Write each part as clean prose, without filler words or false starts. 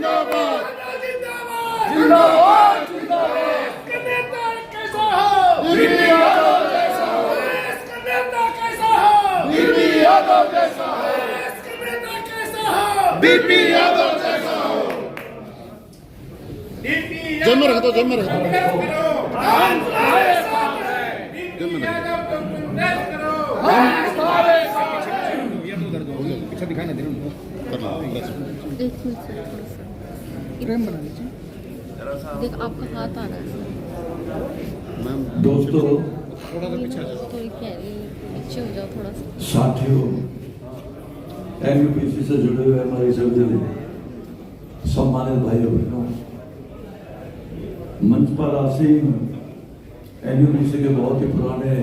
जिंदाबाद जिंदाबाद इसका नेता कैसा हो बीबी यादव जैसा हो इसका नेता कैसा हो बीबी यादव जैसा हो इसका नेता कैसा हो बीबी यादव जैसा हो जन्म रख दो जन्म रख दो हम तुम्हारे साथ हैं बीबी यादव को कांग्रेस करो हम तुम्हारे साथ पीछे दिखाई ना देना एक मिनट सर थोड़ा सा फ्रेम बना लीजिए देख आपका हाथ आ रहा है मैम दोस्तों थोड़ा सा पीछे आ जाओ तो क्या पीछे हो जाओ थोड़ा सा साथियों, एनयूपीसी से जुड़े हुए हमारे सभी सम्मानित भाइयों बहनों, मंच पर आसीन एनयूपीसी के बहुत ही पुराने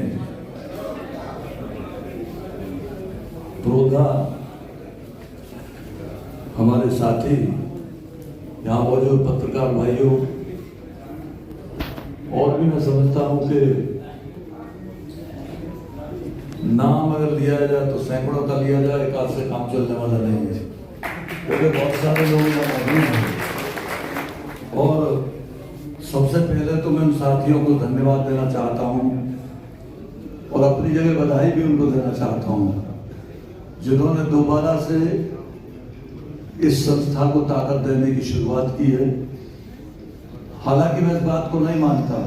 प्रोधा हमारे साथी, यहाँ मौजूद पत्रकार भाइयों, और भी मैं समझता हूं कि नाम अगर लिया जाए तो सैकड़ों का लिया जाए, एक आध से काम चलने वाला नहीं है, क्योंकि बहुत सारे लोग यहाँ मौजूद हैं। और सबसे पहले तो मैं उन साथियों को धन्यवाद देना चाहता हूँ और अपनी जगह बधाई भी उनको देना चाहता हूँ, जिन्होंने दोबारा से इस संस्था को ताकत देने की शुरुआत की है। हालांकि मैं इस बात को नहीं मानता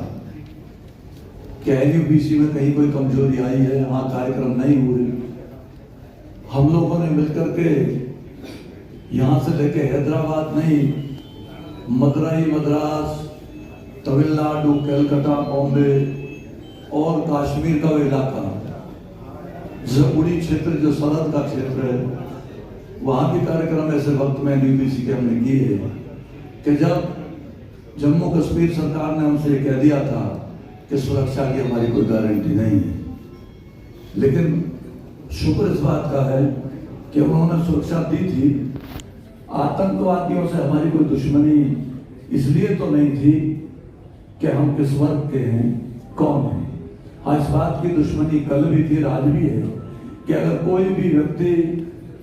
कि एनयूपीसी में कहीं कोई कमजोरी आई है, यहाँ कार्यक्रम नहीं हुए। हम लोगों ने मिलकर के यहाँ से लेके हैदराबाद नहीं, मदुरई, मद्रास, तमिलनाडु, कलकत्ता, बॉम्बे और कश्मीर का वो इलाका, जमुड़ी क्षेत्र जो सरहद का क्षेत्र है, वहाँ भी कार्यक्रम ऐसे वक्त में एनयूपीसी के हमने किए कि जब जम्मू कश्मीर सरकार ने हमसे कह दिया था कि सुरक्षा की हमारी कोई गारंटी नहीं है, लेकिन शुक्र इस बात का है कि उन्होंने सुरक्षा दी थी। आतंकवादियों से हमारी कोई दुश्मनी इसलिए तो नहीं थी कि हम किस वर्ग के हैं, कौन है। हाँ, इस बात की दुश्मनी कल भी थी, आज भी है कि अगर कोई भी व्यक्ति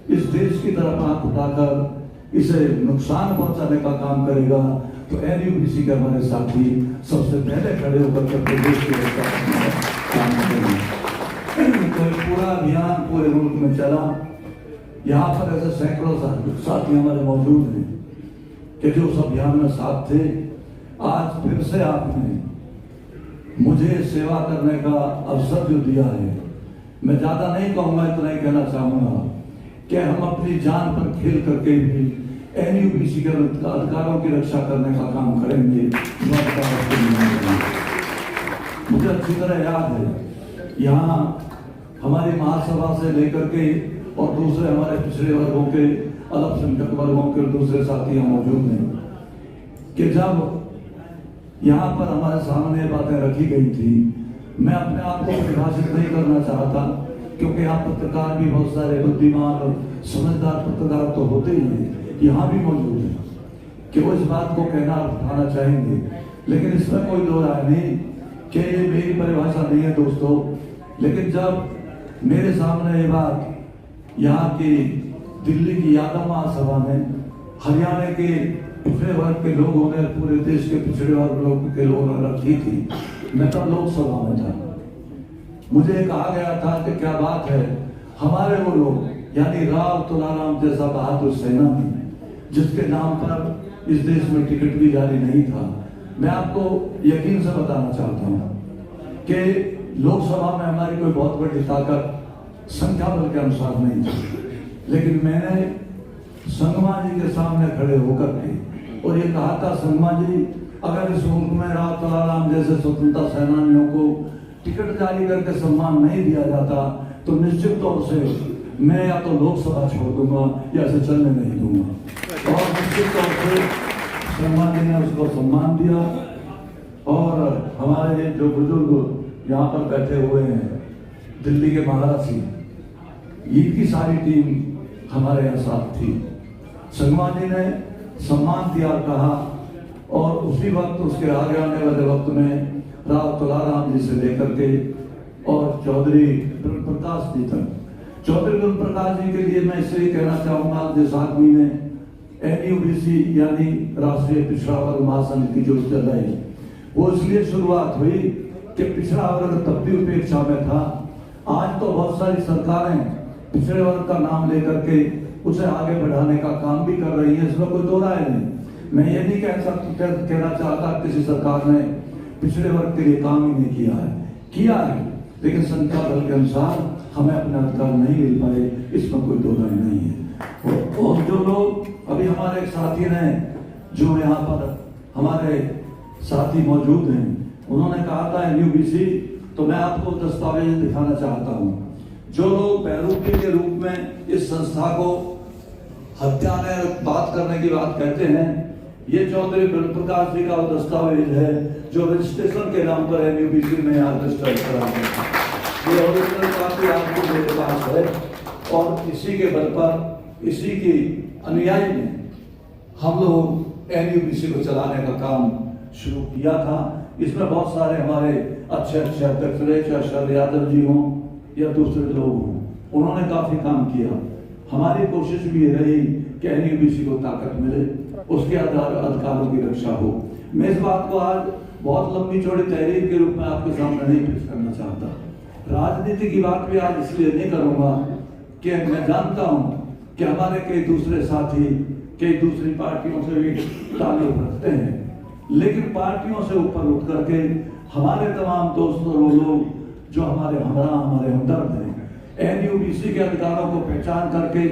इस देश की तरफ आंख उठाकर इसे नुकसान पहुंचाने का काम करेगा तो एनयूपीसी के हमारे साथी सबसे पहले खड़े होकर के प्रदेश की रक्षा करने का काम करेंगे। तो पूरा अभियान पूरे मुल्क में चला। यहाँ पर ऐसे सैकड़ों साथी हमारे मौजूद हैं कि जो उस अभियान में साथ थे। आज फिर से आपने मुझे सेवा करने का अवसर जो दिया है, मैं ज्यादा नहीं कहूंगा, इतना ही कहना चाहूंगा कि हम अपनी जान पर खेल करके भी एनयूपीसी के अधिकारों की रक्षा करने का काम करेंगे। मुझे अच्छी तरह याद है, यहाँ हमारी महासभा से लेकर के और दूसरे हमारे पिछड़े वर्गों के, अल्पसंख्यक वर्गों के दूसरे साथी यहाँ मौजूद हैं कि जब यहाँ पर हमारे सामने बातें रखी गई थी, मैं अपने आप को परिभाषित नहीं करना चाहता, क्योंकि यहाँ पत्रकार भी बहुत सारे बुद्धिमान और समझदार पत्रकार तो होते ही हैं, यहाँ भी मौजूद है कि वो इस बात को कहना उठाना चाहेंगे, लेकिन इसमें कोई दो राय नहीं कि ये मेरी परिभाषा नहीं है दोस्तों। लेकिन जब मेरे सामने ये बात यहाँ की दिल्ली की यादव महासभा में हरियाणा के पिछड़े वर्ग के लोगों ने, पूरे देश के पिछड़े वर्ग के लोगों ने रखी थी, मैं तब लोकसभा में था। मुझे कहा गया था कि क्या बात है, हमारे वो लोग यानी राव तुलाराम जैसा बहादुर सेनानी जिसके नाम पर इस देश में टिकट भी जारी नहीं था। मैं आपको यकीन से बताना चाहता हूँ कि लोकसभा में हमारी कोई बहुत बड़ी ताकत संख्या बल के अनुसार नहीं थी, लेकिन मैंने संगमा जी के सामने खड़े होकर के और ये कहा था, संगमा जी, अगर इस मुल्क में राव तुलाराम जैसे स्वतंत्रता सेनानियों को टिकट जारी करके सम्मान नहीं दिया जाता तो निश्चित तौर से मैं या तो लोकसभा छोड़ दूंगा या इसे चलने नहीं दूंगा। और निश्चित तौर से शर्मा जी ने उसको सम्मान दिया और हमारे जो बुजुर्ग यहाँ पर बैठे हुए हैं, दिल्ली के महाराज जी, इनकी सारी टीम हमारे यहाँ साथ थी। शर्मा जी ने सम्मान दिया और कहा, और उसी वक्त उसके आगे आने वाले वक्त में राव तुलाराम जी से लेकर के और चौधरी प्रकाश जी तक। चौधरी प्रकाश जी के लिए मैं इसलिए कहना चाहूंगा, जिस आदमी ने NUBC यानी राष्ट्रीय पिछड़ा वर्ग महासंघ की जो चल रही वो इसलिए शुरुआत हुई कि पिछड़ा वर्ग तब भी उपेक्षा में था। आज तो बहुत सारी सरकारें पिछड़े वर्ग का नाम लेकर के उसे आगे बढ़ाने का काम भी कर रही है, इसमें कोई दो राय नहीं। मैं ये नहीं कहना चाहता किसी सरकार ने पिछड़े वर्ग के लिए काम ही नहीं किया है, लेकिन संख्या बल के अनुसार हमें अपने अधिकार नहीं मिल पाए, इसमें कोई दो राय नहीं है। और जो लोग अभी हमारे एक साथी ने जो यहाँ पर हमारे साथी मौजूद हैं, उन्होंने कहा था NUBC, तो मैं आपको दस्तावेज दिखाना चाहता हूँ। जो लोग बहरूपी के रूप में इस संस्था को हत्याने बात करने की बात कहते हैं, ये चौधरी ब्रह्म प्रकाश जी का दस्तावेज है जो रजिस्ट्रेशन के नाम पर NUBC में यहाँ रजिस्टर करा है। ये ओरिजिनल कॉपी आपको मेरे पास है और इसी के बल पर इसी की अनुयायी में हम लोग NUBC को चलाने का काम शुरू किया था। इसमें बहुत सारे हमारे अच्छे अध्यक्ष रहे, चाहे शरद यादव जी हों या दूसरे लोग हों, उन्होंने काफी काम किया। हमारी कोशिश भी ये रही कि NUBC को ताकत मिले, उसके अधिकारों की रक्षा हो। मैं इस बात को आज बहुत लंबी चौड़ी तहरीर के रूप में आपके सामने नहीं पेश करना चाहता। राजनीति की बात भी आज इसलिए नहीं करूंगा कि मैं जानता हूं कि हमारे कई दूसरे साथी कई दूसरी पार्टियों से भी ताल्लुक रखते हैं, लेकिन पार्टियों से ऊपर उठ करके हमारे तमाम दोस्त और वो लोग जो हमारे हमदर्द हैं, NUBC के अधिकारों को पहचान करके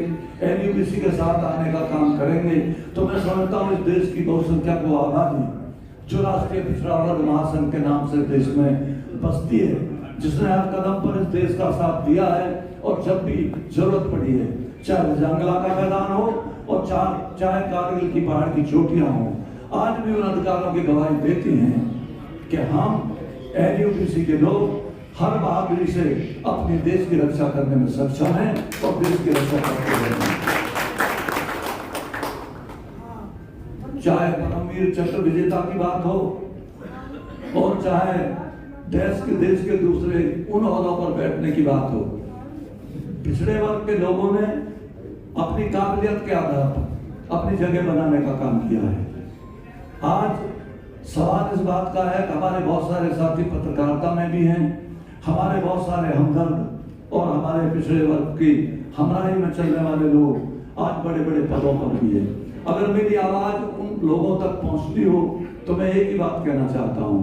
NUBC के साथ आने का काम करेंगे। तो मैं समझता हूँ इस देश की बहुसंख्या को आबादी जो राष्ट्रीय पिछड़ा वर्ग महासंघ के नाम से देश में बसती है, जिसने हर कदम पर इस देश का साथ दिया है और जब भी जरूरत पड़ी है, चाहे जंगला का मैदान हो और चाहे कारगिल की पहाड़ की चोटियां हो, आज भी उन अधिकारों की गवाही देती हैं कि हम NUBC के लोग हर बहादुरी से अपने देश की रक्षा करने में सक्षम हैं और देश की रक्षा करते हैं। चाहे परमवीर चक्र विजेता की बात हो और चाहे देश के दूसरे उन ओहदों पर बैठने की बात हो, पिछड़े वर्ग के लोगों ने अपनी काबिलियत के आधार पर अपनी जगह बनाने का काम किया है। आज सवाल इस बात का है कि हमारे बहुत सारे साथी पत्रकारिता में भी हैं, हमारे बहुत सारे हमदर्द और हमारे पिछड़े वर्ग की हमराही में चलने वाले लोग आज बड़े बड़े पदों पर भी है। अगर मेरी आवाज उन लोगों तक पहुंचती हो तो मैं एक ही बात कहना चाहता हूं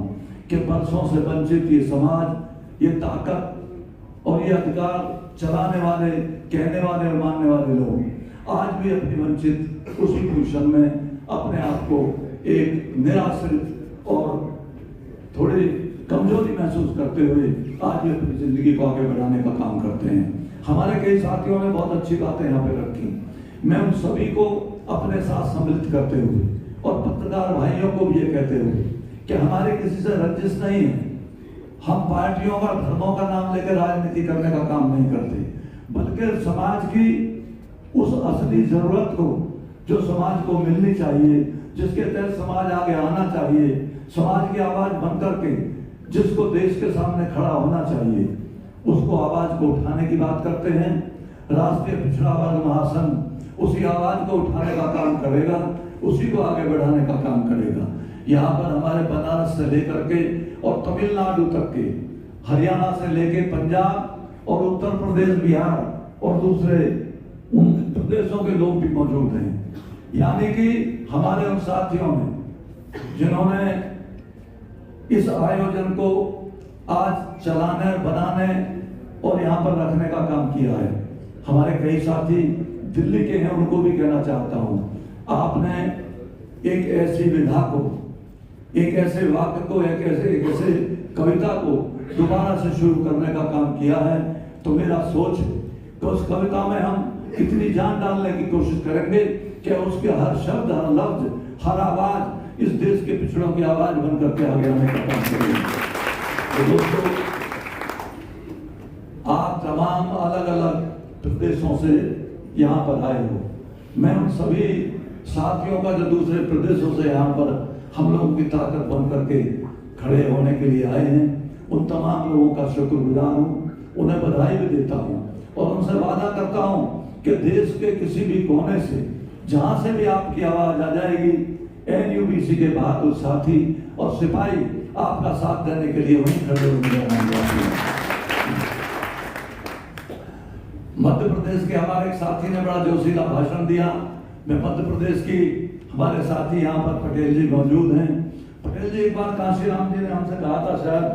कि बरसों से वंचित ये समाज, ये ताकत और ये अधिकार चलाने वाले, कहने वाले और मानने वाले लोग आज भी अपनी वंचित उसी पोजीशन में अपने आप को एक निराश्रित और थोड़ी कमजोरी महसूस करते हुए आज भी अपनी जिंदगी को आगे बढ़ाने का काम करते हैं। हमारे कई साथियों ने बहुत अच्छी बातें यहाँ पे रखी, मैं उन सभी को अपने साथ सम्मिलित करते हुए और पत्रकार भाइयों को भी ये कहते हुए कि हमारे किसी से रंजिश नहीं है, हम पार्टियों का धर्मों का नाम लेकर राजनीति करने का काम नहीं करते, बल्कि समाज की उस असली जरूरत को जो समाज को मिलनी चाहिए, जिसके तहत समाज आगे आना चाहिए, समाज की आवाज बन करके जिसको देश के सामने खड़ा होना चाहिए, उसको आवाज को उठाने की बात करते हैं। राष्ट्रीय पिछड़ा वर्ग महासंघ उसी आवाज को उठाने का काम करेगा, उसी को आगे बढ़ाने का काम करेगा। यहाँ पर हमारे बनारस से लेकर के और तमिलनाडु तक के, हरियाणा से लेके पंजाब और उत्तर प्रदेश, बिहार और दूसरे उन प्रदेशों के लोग भी मौजूद हैं। यानी कि हमारे उन साथियों ने जिन्होंने इस आयोजन को आज चलाने, बनाने और यहाँ पर रखने का काम किया है। हमारे कई साथी दिल्ली के हैं, उनको भी कहना चाहता हूँ, आपने एक ऐसी विधा को, एक ऐसे वाक्य को, एक ऐसे कविता को दोबारा से शुरू करने का काम किया है। तो मेरा सोच है कि उस कविता में हम इतनी जान डालने की कोशिश करेंगे कि उसके हर शब्द, हर लफ्ज, हर आवाज इस देश के पिछड़ों की आवाज बन करके आगे आने का काम करेंगे। तो दोस्तों, आप तमाम अलग अलग प्रदेशों से यहाँ पर आए हो, मैं उन सभी साथियों का जो दूसरे प्रदेशों से यहाँ पर हम लोगों की ताकत बन करके खड़े होने के लिए आए हैं, उन तमाम लोगों का शुक्रगुजार हूँ, उन्हें बधाई भी देता हूँ और उनसे वादा करता हूँ कि देश के किसी भी कोने से जहां से भी आपकी आवाज आ जाएगी, एनयूबीसी के बहादुर साथी और सिपाही आपका साथ देने के लिए वहीं खड़े होंगे। मध्य प्रदेश के हमारे एक साथी ने बड़ा जोशीला भाषण दिया। मैं मध्य प्रदेश की हमारे साथी यहाँ पर पटेल जी मौजूद हैं। पटेल जी, एक बार काशीराम जी ने हमसे कहा था शायद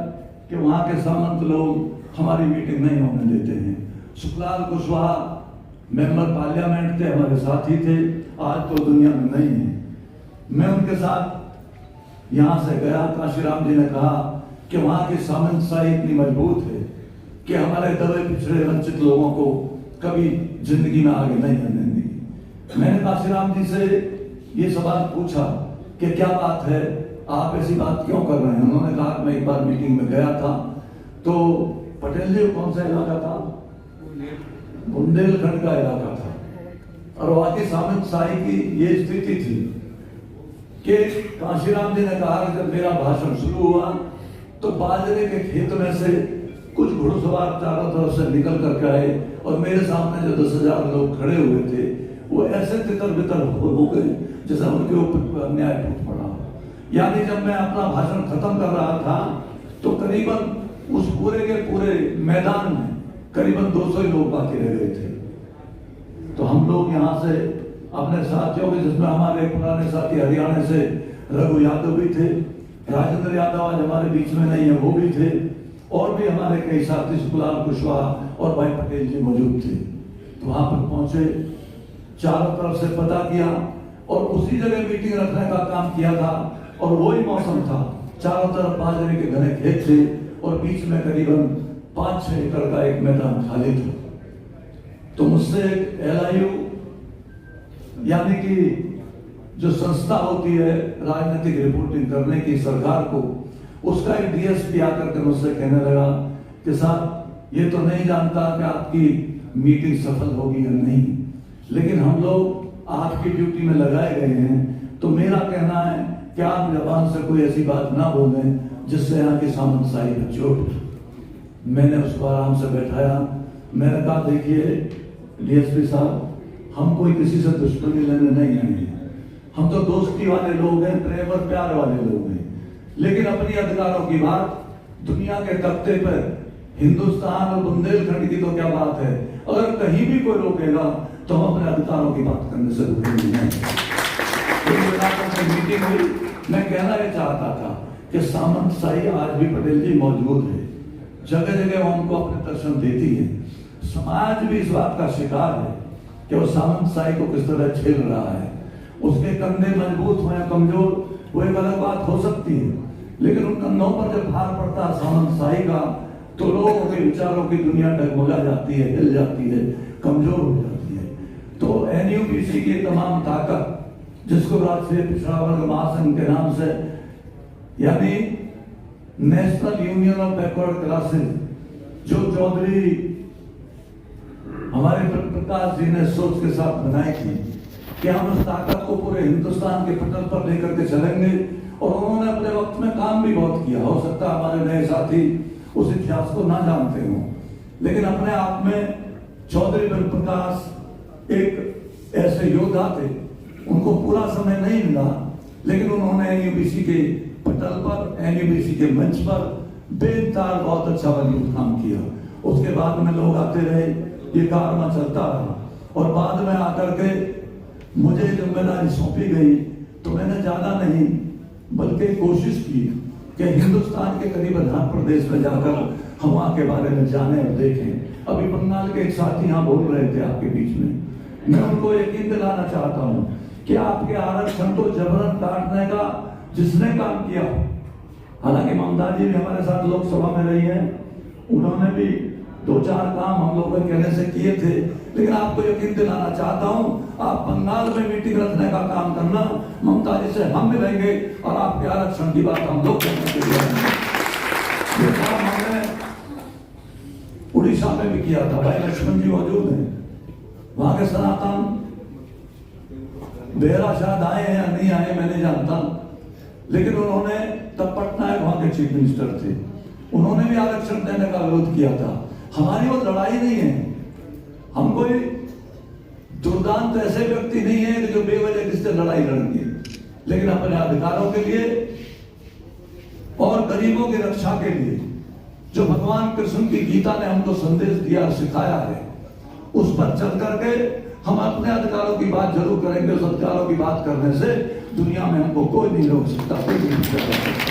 कि वहाँ के सामंत लोग हमारी मीटिंग नहीं होने देते हैं। सुखलाल कुशवाहा मेंबर पार्लियामेंट थे, हमारे साथी थे, आज तो दुनिया में नहीं है। मैं उनके साथ यहाँ से गया। काशीराम जी ने कहा कि वहाँ की सामंतशाही इतनी मजबूत है कि हमारे दबे पिछड़े वंचित लोगों को कभी जिंदगी में आगे नहीं आने देंगी। मैंने काशीराम जी से ये सवाल पूछा कि क्या बात है, आप ऐसी बात क्यों कर रहे हैं? उन्होंने कहा मैं एक बार मीटिंग में गया था तो पटेल जी, कौन सा इलाका था? बुंदेलखंड का इलाका था और वहां की सामंतशाही की ये स्थिति थी कि काशीराम जी ने कहा कि जब मेरा भाषण शुरू हुआ तो बाजरे के खेत में से कुछ घुड़सवार चारों तरफ से निकल करके आए और मेरे सामने जो 10,000 लोग खड़े हुए थे वो ऐसे तितर बितर हो गए जैसा उनके ऊपर अन्याय टूट पड़ा। यानी जब मैं अपना भाषण खत्म कर रहा था तो करीबन उस पूरे के पूरे मैदान में करीबन 200 ही लोग बाकी रह गए थे। तो हम लोग यहाँ से अपने साथियों के, जिसमें हमारे पुराने साथी हरियाणा से रघु यादव भी थे, राजेंद्र यादव आज हमारे बीच में नहीं है, वो भी थे, और भी हमारे कई साथी सुखलाल कुशवाहा और भाई पटेल जी मौजूद थे। तो वहां पर पहुंचे, चारों तरफ से पता किया और उसी जगह मीटिंग रखने का काम किया था और वही मौसम था। चारों तरफ बाजरे के घने खेत थे और बीच में करीबन 5-6 एकड़ का एक मैदान खाली था। तो मुझसे LIU यानी कि जो संस्था होती है राजनीतिक रिपोर्टिंग करने की सरकार को, उसका एक DSP आकर के मुझसे कहने लगा कि साहब ये तो नहीं जानता कि आपकी मीटिंग सफल होगी या नहीं, लेकिन हम लोग आपकी ड्यूटी में लगाए गए हैं, तो मेरा कहना है कि आप जबान से कोई ऐसी बात ना बोलें जिससे यहाँ की सामंतशाही पर चोट। मैंने उसको आराम से बैठाया। मैंने कहा देखिए DSP साहब, हम कोई किसी से दुश्मनी लेने नहीं आए हैं, हम तो दोस्ती वाले लोग हैं, प्रेम और प्यार वाले लोग हैं, लेकिन अपनी अधिकारों की बात दुनिया के तख्ते पर हिंदुस्तान और बुंदेलखंड की तो क्या बात है, अगर कहीं भी कोई रोकेगा तो हम अपने अधिकारों की बात करने से रुकेंगे नहीं। मीटिंग हुई, मैं कहना यह चाहता था कि सामंतशाही आज भी पटेल जी मौजूद है, जगह जगह वो हमको अपने दर्शन देती है। समाज भी इस बात का शिकार है कि वो सामंतशाही को किस तरह झेल रहा है। उसके कंधे मजबूत हो या कमजोर, वो एक अलग बात हो सकती है, लेकिन उन कंधों पर जब भार पड़ता है सामंतशाही का, तो लोगों के विचारों की दुनिया डगमगा जाती है, हिल जाती है, कमजोर हो जाती है। तो NUPC की तमाम ताकत, जिसको राष्ट्रीय पिछड़ा वर्ग महासंघ के नाम से यानी national union of backward classes, जो चौधरी हमारे प्रकाश जी ने सोच के साथ बनाई थी कि हम उस ताकत को पूरे हिंदुस्तान के पटल पर लेकर के चलेंगे, और उन्होंने अपने वक्त में काम भी बहुत किया। हो सकता है हमारे नए साथी उस इतिहास को ना जानते हो, लेकिन अपने आप में चौधरी प्रकाश एक ऐसे योद्धा थे। उनको पूरा समय नहीं मिला, लेकिन उन्होंने NUPC के पटल पर, NUPC के मंच पर बेताल बहुत अच्छा बलिष्ठ काम किया। उसके बाद में लोग आते रहे, ये कारवां चलता रहा, और बाद में आकर के मुझे जिम्मेदारी सौंपी गई तो मैंने ज्यादा नहीं बल्कि कोशिश की कि हिंदुस्तान के करीबन हर प्रदेश में जाकर हम वहाँ के बारे में जाने और देखें। अभी बंगाल के एक साथी यहाँ बोल रहे थे आपके बीच में, मैं उनको यकीन दिलाना चाहता हूँ कि आपके आरक्षण को जबरन काटने का जिसने काम किया, हालांकि ममता जी भी हमारे साथ लोकसभा में रही है, उन्होंने भी 2-4 काम हम लोगों के कहने से किए थे, लेकिन आपको यकीन दिलाना चाहता हूं, आप बंगाल में मीटिंग रखने का काम करना, ममता जी से हम मिलेंगे और आपके आरक्षण की बात हम लोग करने के लिए ये काम हमने उड़ीसा में भी किया था। भाई लक्ष्मण जी मौजूद हैं, वहां के सनातन बेहरा शायद आए हैं या नहीं आए मैं नहीं जानता, लेकिन उन्होंने तब पटनायक वहां के चीफ मिनिस्टर थे, उन्होंने भी आरक्षण देने का विरोध किया था। हमारी वो लड़ाई नहीं है, हम कोई दुर्दांत ऐसे व्यक्ति नहीं है कि जो बेवजह किससे लड़ाई लड़ेंगे, लेकिन अपने अधिकारों के लिए और गरीबों की रक्षा के लिए जो भगवान कृष्ण की गीता ने हमको संदेश दिया, सिखाया है, उस पर चल करके हम अपने अधिकारों की बात जरूर करेंगे। उस अधिकारों की बात करने से दुनिया में हमको कोई नहीं रोक सकता, कोई नहीं रोक सकता।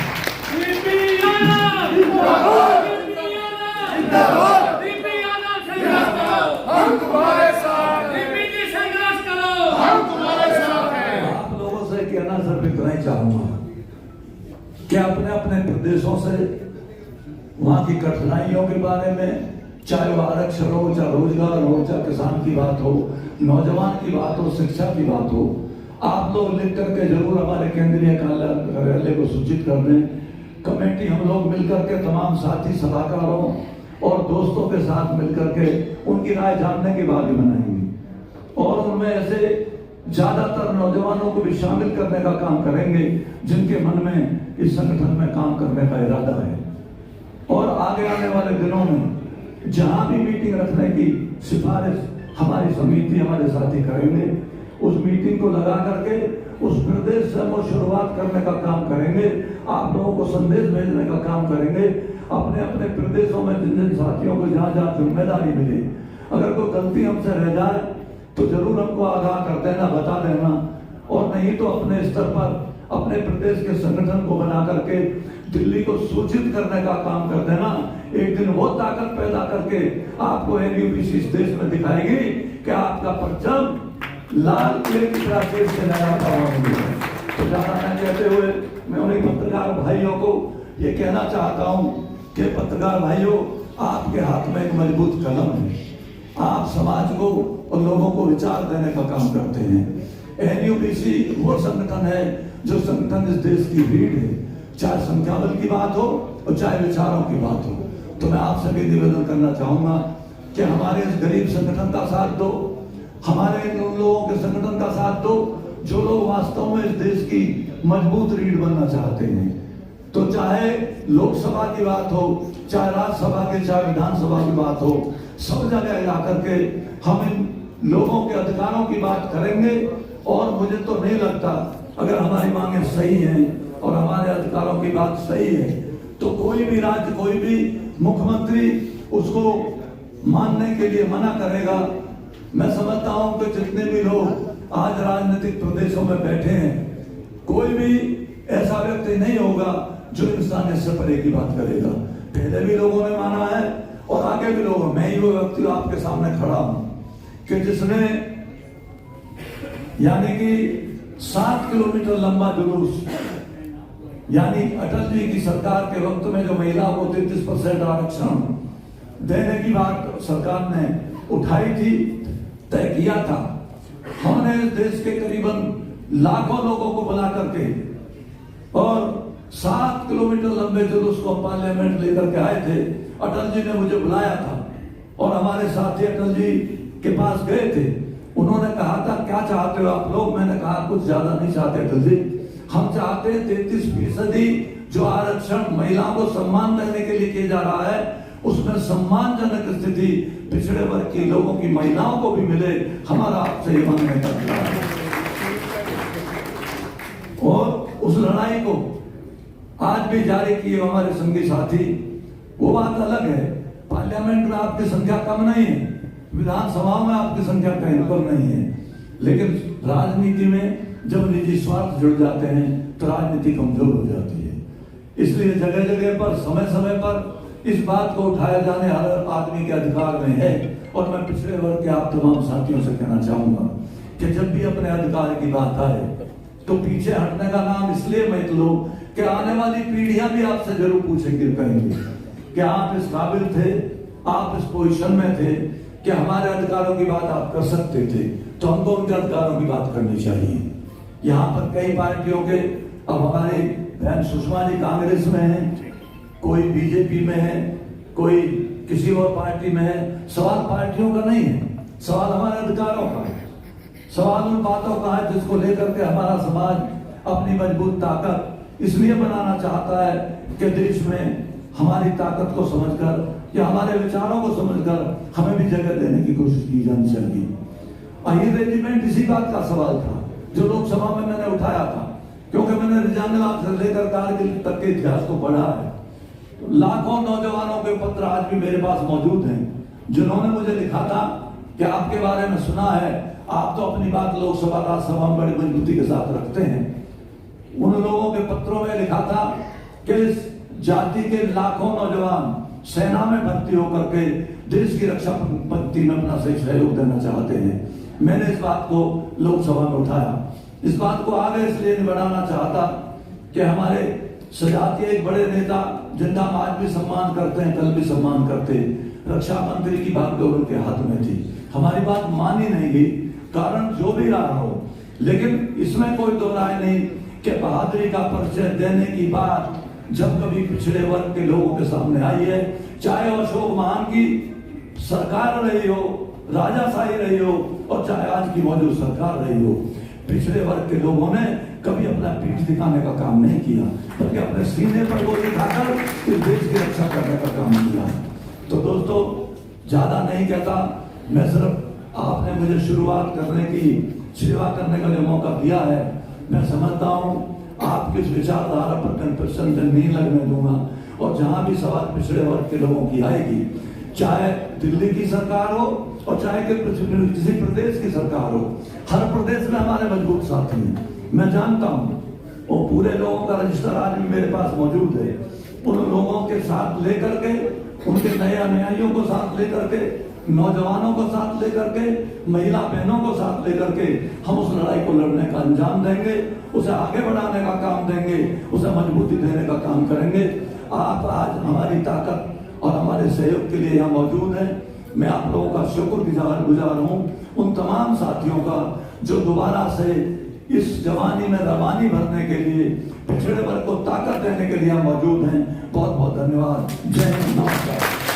हम तुम्हारे साथ हैं। हम तुम्हारे साथ हैं। आप लोगों से कहना सिर्फ इतना ही चाहूंगा कि अपने अपने प्रदेशों से वहां की कठिनाइयों के बारे में, चाहे वो आरक्षण हो, चाहे रोजगार हो, चाहे किसान की बात हो, नौजवान की बात हो, शिक्षा की बात हो, आप लोग लिख करके जरूर हमारे केंद्रीय कार्यालय को सूचित कर दें। कमेटी हम लोग मिलकर के तमाम साथी सलाहकारों और दोस्तों के साथ मिलकर के उनकी राय जानने के बाद ही बनाएंगे और उनमें ऐसे ज्यादातर नौजवानों को भी शामिल करने का काम करेंगे जिनके मन में इस संगठन में काम करने का इरादा है। और आगे आने वाले दिनों में जहां भी मीटिंग रखने की सिफारिश हमारी समिति, हमारे साथी करेंगे, उस मीटिंग को लगा करके उस प्रदेश से हम शुरुआत करने का काम करेंगे। आप लोगों को संदेश भेजने का काम करेंगे। अपने अपने प्रदेशों में जिन जिन साथियों को जहाँ जहाँ जिम्मेदारी मिले, अगर कोई गलती हमसे रह जाए तो जरूर हमको आगाह कर देना, बता देना, और नहीं तो अपने स्तर पर अपने प्रदेश के संगठन को बना करके दिल्ली को सूचित करने का काम कर देना। एक दिन वो ताकत पैदा करके आपको एनयूपीसी इस देश में दिखाएगी कि आपका परचम लाल किले की तरह देश से लहराता हुआ है। तो ज्यादा न कहते हुए मैं उन्हीं पत्रकार भाइयों को ये कहना चाहता हूँ कि पत्रकार भाइयों, आपके हाथ में एक मजबूत कलम है। आप समाज को और लोगों को विचार देने का काम करते हैं। एनयूपीसी वो संगठन है जो संगठन इस देश की रीढ़ है, चाहे संख्या बल की बात हो और चाहे विचारों की बात हो। तो मैं आपसे भी निवेदन करना चाहूंगा कि हमारे इस गरीब संगठन का साथ दो, हमारे उन लोगों के संगठन का साथ दो जो लोग वास्तव में इस देश की मजबूत रीढ़ बनना चाहते हैं। तो चाहे लोकसभा की बात हो, चाहे राज्यसभा की, चाहे विधानसभा की बात हो, सब जगह जाकर के हम इन लोगों के अधिकारों की बात करेंगे। और मुझे तो नहीं लगता, अगर हमारी मांगे सही हैं और हमारे अधिकारों की बात सही है, तो कोई भी राज्य, कोई भी मुख्यमंत्री उसको मानने के लिए मना करेगा। मैं समझता हूं कि जितने भी लोग आज राजनीतिक प्रदेशों में बैठे हैं, कोई भी ऐसा व्यक्ति नहीं होगा जो इंसानियत से परे की बात करेगा। पहले भी लोगों ने माना है और आगे भी लोग। मैं ही वो व्यक्ति आपके सामने खड़ा हूं कि जिसने यानी कि 7 किलोमीटर लंबा जुलूस, यानी अटल जी की सरकार के वक्त में जो महिला को 33% आरक्षण देने की बात सरकार ने उठाई थी, तय किया था। हमने इस देश के करीबन लाखों लोगों को बुला करके और 7 किलोमीटर लंबे जुलूस को पार्लियामेंट लेकर के आए थे। अटल जी ने मुझे बुलाया था और हमारे साथी अटल जी के पास गए थे। उन्होंने कहा था, क्या चाहते हो आप लोग? मैंने कहा, कुछ ज्यादा नहीं चाहते अटल जी, हम चाहते हैं 33% जो आरक्षण महिलाओं को सम्मान देने के लिए किया जा रहा है, उसमें सम्मानजनक स्थिति पिछड़े वर्ग के लोगों की महिलाओं को भी मिले। हमारा आपसे ये मांग करता है और उस लड़ाई को आज भी जारी किए हमारे संगी साथी। वो बात अलग है, पार्लियामेंट में आपकी संख्या कम नहीं है, विधानसभा में आपकी संख्या कहीं पर नहीं है, लेकिन राजनीति में जब निजी स्वार्थ जुड़ जाते हैं तो राजनीति कमजोर हो जाती है। इसलिए जगह जगह पर समय समय पर इस बात को उठाया जाने हर आदमी के अधिकार में है। और मैं पिछड़े वर्ग के आप तमाम साथियों से कहना चाहूंगा कि जब भी अपने अधिकार की बात आए तो पीछे हटने का नाम इसलिए मत लो कि आने वाली पीढ़ियां भी आपसे जरूर पूछेंगे, कहेंगे कि आप इस काबिल थे, आप इस पोजीशन में थे कि हमारे अधिकारों की बात आप कर सकते थे, तो हमको उनके अधिकारों की बात करनी चाहिए। यहाँ पर कई पार्टियों के, अब हमारी बहन सुषमा जी कांग्रेस में है, कोई बीजेपी में है, कोई किसी और पार्टी में है। सवाल पार्टियों का नहीं है, सवाल हमारे अधिकारों का है। सवाल उन बातों का है जिसको लेकर के हमारा समाज अपनी मजबूत ताकत इसलिए बनाना चाहता है कि देश में हमारी ताकत को समझकर या हमारे विचारों को समझकर हमें भी जगह देने की कोशिश की जानी चाहिए। अहिर रेजिमेंट इसी बात का सवाल था जो लोकसभा में मैंने उठाया था, क्योंकि मैंने रिजांगला से लेकर कारगिल तक के इतिहास को पढ़ा है। तो लाखों नौजवानों के पत्र आज भी मेरे पास मौजूद हैं जिन्होंने मुझे लिखा था कि आपके बारे में सुना है, आप तो अपनी बात लोकसभा राज्यसभा में बड़ी मजबूती के साथ रखते हैं। उन लोगों के पत्रों में लिखा था कि इस जाति के लाखों नौजवान सेना में भर्ती होकर के देश की रक्षा पंक्ति में अपना सही सहयोग देना चाहते हैं। मैंने इस बात को लोकसभा में उठाया। इस बात को आगे इसलिए नहीं बढ़ाना चाहता कि हमारे सजातीय एक बड़े नेता जिनका हम आज भी सम्मान करते हैं, कल भी सम्मान करते, रक्षा मंत्री की बागडोर उनके हाथ में थी। हमारी बात मानी नहीं गई, कारण जो भी रहा हो, लेकिन इसमें कोई दो राय नहीं कि बहादुरी का परिचय देने की बात जब कभी पिछड़े वर्ग के लोगों के सामने आई है, चाहे अशोक महान की सरकार रही हो, राजाशाही रही हो, और चाहे आज की मौजूद सरकार रही हो, पिछड़े वर्ग के लोगों ने कभी अपना पीठ दिखाने का काम नहीं किया, बल्कि अपने सीने पर वो दिखाकर इस देश की रक्षा करने का काम किया। तो दोस्तों, ज्यादा नहीं कहता, मैं सिर्फ आपने मुझे शुरुआत करने की, सेवा करने का जो मौका दिया है, मैं समझता हूँ आपकी इस विचारधारा पर कंपटीशन नहीं लगने दूंगा। और जहां भी सवाल पिछड़े वर्ग के लोगों की आएगी, चाहे दिल्ली की सरकार हो और चाहे किसी प्रदेश की सरकार हो, हर प्रदेश में हमारे मजबूत साथी हैं। मैं जानता हूँ वो पूरे लोगों का रजिस्टर आज भी मेरे पास मौजूद है। उन लोगों के साथ लेकर के, उनके नए अनुयायियों को साथ लेकर के, नौजवानों को साथ लेकर के, महिला बहनों को साथ लेकर के हम उस लड़ाई को लड़ने का अंजाम देंगे, उसे आगे बढ़ाने का काम देंगे, उसे मजबूती देने का काम करेंगे। आप आज हमारी ताकत और हमारे सहयोग के लिए यहाँ मौजूद हैं। मैं आप लोगों का शुक्रगुजार हूँ, उन तमाम साथियों का जो दोबारा से इस जवानी में रवानी भरने के लिए, पिछड़े वर्ग को ताकत देने के लिए मौजूद हैं। बहुत बहुत धन्यवाद। जय हिंद, नमस्कार।